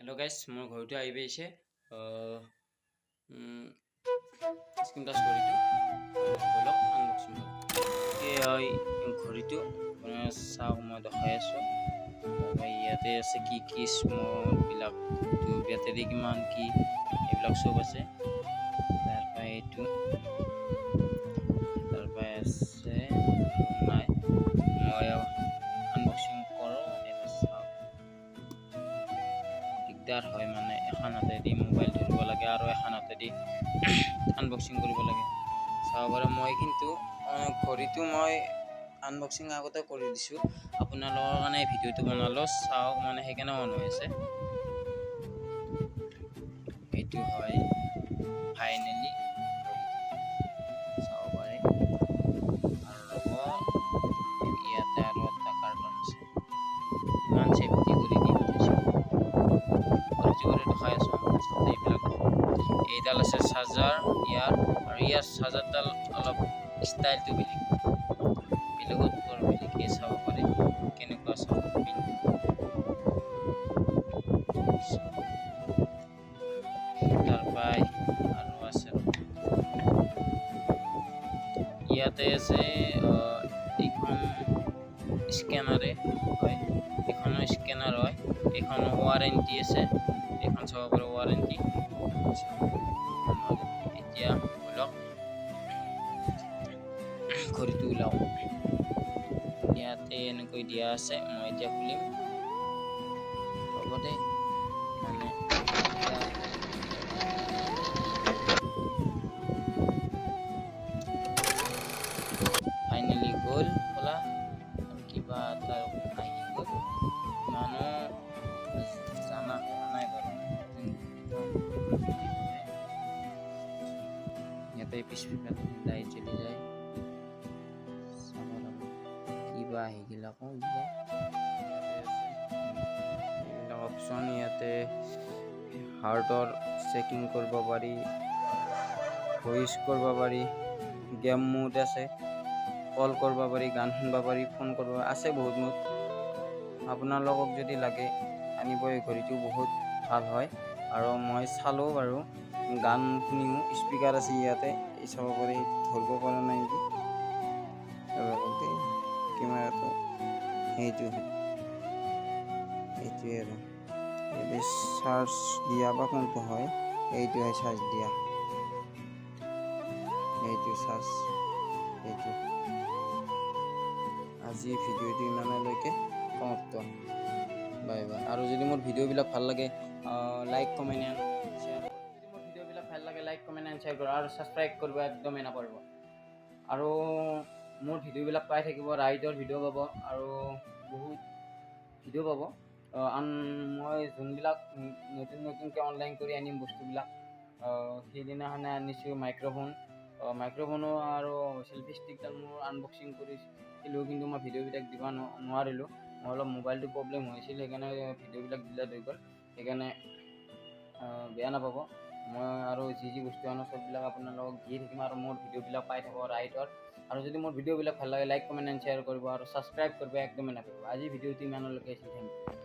hello guys मोर घरটো আহি পাইছে screen touch কৰিটো বলক আনবক্সিং এই ঘড়ীটো চাও মই দেখাই আছো ইয়াতে আছে কি স্মল বিলাক বেটাৰী কিমান কি এইবিলাক সব আছে তাৰপা এইটো তাৰপা আছে নাই মই আনবক্সিং কৰো দিগদাৰ হয় মানে এখন হাতেদি মোবাইল ধৰিব লাগে আৰু এখন হাতেদি আনবক্সিং কৰিব লাগে চাব পাৰে মই কিন্তু ঘড়ীটো মই আনবক্সিং আগতে কৰি দিছো আপোনালোকৰ কাৰণে ভিডিওটো বনালো চাওক মানে সেইকাৰণে অন হৈ আছে এইটো হয় ফাইনালি চাব পাৰে আৰু ইয়াতে আৰু এটা কাৰ্টন আছে ইমান সেফটি কৰি দি এইডাল আছে চাৰ্জাৰ ইয়াৰ আৰু ইয়াৰ চাৰ্জাৰডাল অলপ ষ্টাইলটো বেলেগত বৰ বেলেগকে চাব পাৰে কেনেকুৱা চাব তাৰপৰা আৰু আছে ইয়াতে আছে এইখন স্কেনাৰে হয় এইখনো স্কেনাৰ হয় এইখন ৱাৰেণ্টি আছে এইখন চাব পাৰে ৱাৰেণ্টি এতিয়া বলক ঘড়ীটো ওলাও ইয়াতে এনেকৈ দিয়া আছে মই এতিয়া খুলিম লগতে মানে ফাইনেলি গ'ল খোলা কিবা এটা আহি গ'ল মানুহ জানা হোৱা নাই বাৰু ইয়াতে পিছফালে লাইট জ্বলি যায় কিবা আহি গ'ল আকৌ এইবিলাক অপশ্যন ইয়াতে হাৰ্টৰ চেকিং কৰিব পাৰি ভইচ কৰিব পাৰি গেম মোড আছে কল কৰিব পাৰি গান শুনিব পাৰি ফোন কৰিব আছে বহুত মোড আপোনালোকক যদি লাগে আনিব এই ঘড়ীটো বহুত ভাল হয় আৰু মই চালো বাৰু গান শুনিও স্পিকাৰ আছে ইয়াতে এই চাব পাৰি ধৰিব পৰা নাই নেকি লগতে কেমেৰাটো এইটোৱে আৰু এই চাৰ্জ দিয়া বা কোনটো হয় এইটোহে চাৰ্জ দিয়া এইটো চাৰ্জ এইটো আজি ভিডিঅ'টো ইমানলৈকে সমাপ্ত বাই বাই আৰু যদি মোৰ ভিডিঅ'বিলাক ভাল লাগে লাইক কমেণ্ট এণ্ড শ্বেয়াৰ যদি মোৰ ভিডিঅ'বিলাক ভাল লাগে লাইক কমেণ্ট এণ্ড শ্বেয়াৰ কৰিব আৰু ছাবস্ক্ৰাইব কৰিব একদমেই নাপাহৰিব আৰু মোৰ ভিডিঅ'বিলাক পাই থাকিব ৰাইডৰ ভিডিঅ' পাব আৰু বহুত ভিডিঅ' পাব মই যোনবিলাক নতুনকৈ অনলাইন কৰি আনিম বস্তুবিলাক সেইদিনাখনে আনিছোঁ মাইক্ৰফোনো আৰু চেলফি ষ্টিকডাল মোৰ আনবক্সিং কৰিছিলোঁ কিন্তু মই ভিডিঅ'বিলাক দিব নোৱাৰিলোঁ মই অলপ মোবাইলটো প্ৰব্লেম হৈছিল সেইকাৰণে ভিডিঅ'বিলাক ডিলেট হৈ গ'ল সেইকাৰণে বেয়া নাপাব মই আৰু যি বস্তু আনো চববিলাক আপোনালোকক দি থাকিম আৰু মোৰ ভিডিঅ'বিলাক পাই থাকোঁ ৰাইডৰ আৰু যদি মোৰ ভিডিঅ'বিলাক ভাল লাগে লাইক কমেণ্ট এণ্ড শ্বেয়াৰ কৰিব আৰু ছাবস্ক্ৰাইব কৰিব একদমেই নাপাব আজি ভিডিঅ'টো ইমানলৈকে আছিল থেংক ইউ